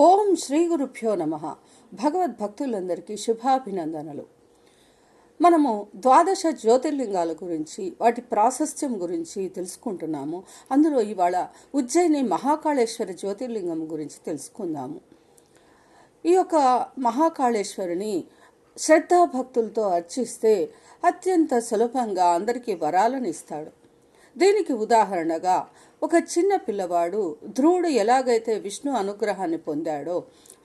ఓం శ్రీ గురుభ్యో నమః. భగవద్భక్తులందరికీ శుభాభినందనలు. మనము ద్వాదశ జ్యోతిర్లింగాల గురించి, వాటి ప్రాశస్త్యం గురించి తెలుసుకుంటున్నాము. అందులో ఇవాళ ఉజ్జయిని మహాకాళేశ్వర జ్యోతిర్లింగం గురించి తెలుసుకుందాము. ఈ యొక్క మహాకాళేశ్వరిని శ్రద్ధాభక్తులతో అర్చిస్తే అత్యంత సులభంగా అందరికీ వరాలను ఇస్తాడు. దీనికి ఉదాహరణగా ఒక చిన్న పిల్లవాడు ధ్రువుడు ఎలాగైతే విష్ణు అనుగ్రహాన్ని పొందాడో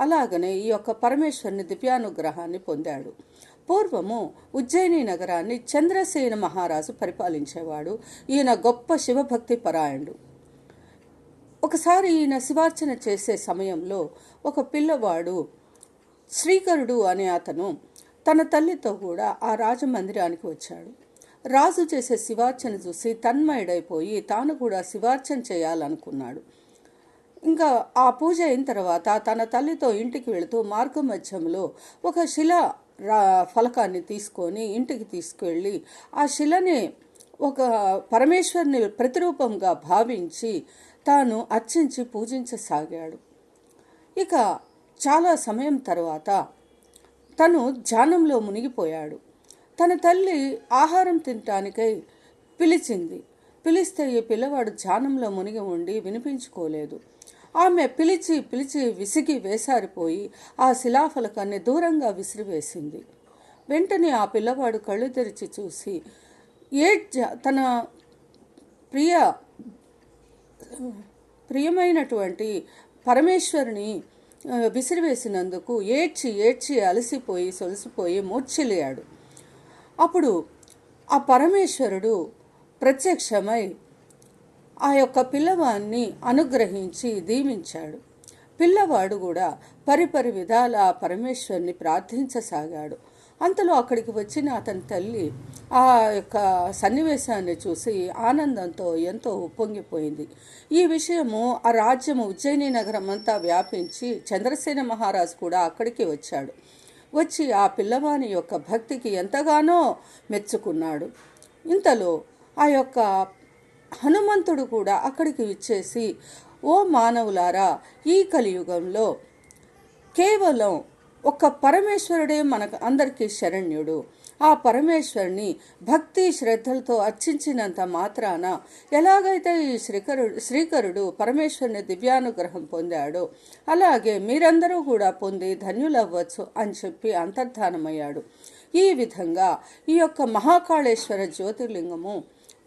అలాగనే ఈ యొక్క పరమేశ్వరుని దివ్యానుగ్రహాన్ని పొందాడు. పూర్వము ఉజ్జయిని నగరాన్ని చంద్రసేన మహారాజు పరిపాలించేవాడు. ఈయన గొప్ప శివభక్తి పరాయణుడు. ఒకసారి ఈయన శివార్చన చేసే సమయంలో ఒక పిల్లవాడు శ్రీకరుడు అనే అతను తన తల్లితో కూడా ఆ రాజమందిరానికి వచ్చాడు. రాజు చేసే శివార్చన చూసి తన్మయుడైపోయి తాను కూడా శివార్చన చేయాలనుకున్నాడు. ఇంకా ఆ పూజ అయిన తర్వాత తన తల్లితో ఇంటికి వెళుతూ మార్గ మధ్యంలో ఒక శిల ఫలకాన్ని తీసుకొని ఇంటికి తీసుకువెళ్ళి ఆ శిలని ఒక పరమేశ్వరుని ప్రతిరూపంగా భావించి తాను అర్చించి పూజించసాగాడు. ఇక చాలా సమయం తర్వాత తను ధ్యానంలో మునిగిపోయాడు. తన తల్లి ఆహారం తినటానికై పిలిస్తే ఈ పిల్లవాడు ధ్యానంలో మునిగి ఉండి వినిపించుకోలేదు. ఆమె పిలిచి విసిగి వేసారిపోయి ఆ శిలాఫలకాన్ని దూరంగా విసిరివేసింది. వెంటనే ఆ పిల్లవాడు కళ్ళు తెరిచి చూసి తన ప్రియమైనటువంటి పరమేశ్వరుని విసిరివేసినందుకు ఏడ్చి అలసిపోయి సొలసిపోయి మూర్ఛిల్లాడు. అప్పుడు ఆ పరమేశ్వరుడు ప్రత్యక్షమై ఆ యొక్క పిల్లవాడిని అనుగ్రహించి దీవించాడు. పిల్లవాడు కూడా పరిపరి విధాల ఆ పరమేశ్వరుని ప్రార్థించసాగాడు. అంతలో అక్కడికి వచ్చిన అతని తల్లి ఆ యొక్క సన్నివేశాన్ని చూసి ఆనందంతో ఎంతో ఉప్పొంగిపోయింది. ఈ విషయము ఆ రాజ్యము ఉజ్జయిని నగరం అంతా వ్యాపించి చంద్రసేన మహారాజు కూడా అక్కడికి వచ్చి ఆ పిల్లవాని యొక్క భక్తికి ఎంతగానో మెచ్చుకున్నాడు. ఇంతలో ఆ యొక్క హనుమంతుడు కూడా అక్కడికి విచ్చేసి, ఓ మానవులారా, ఈ కలియుగంలో కేవలం ఒక్క పరమేశ్వరుడే మనకు అందరికీ శరణ్యుడు. ఆ పరమేశ్వరుని భక్తి శ్రద్ధలతో అర్చించినంత మాత్రాన ఎలాగైతే ఈ శ్రీకరుడు పరమేశ్వరుని దివ్యానుగ్రహం పొందాడో అలాగే మీరందరూ కూడా పొంది ధన్యులవ్వచ్చు అని చెప్పి అంతర్ధానమయ్యాడు. ఈ విధంగా ఈ యొక్క మహాకాళేశ్వర జ్యోతిర్లింగము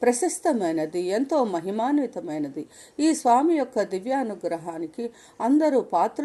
ప్రశస్తమైనది, ఎంతో మహిమాన్వితమైనది. ఈ స్వామి యొక్క దివ్యానుగ్రహానికి అందరూ పాత్ర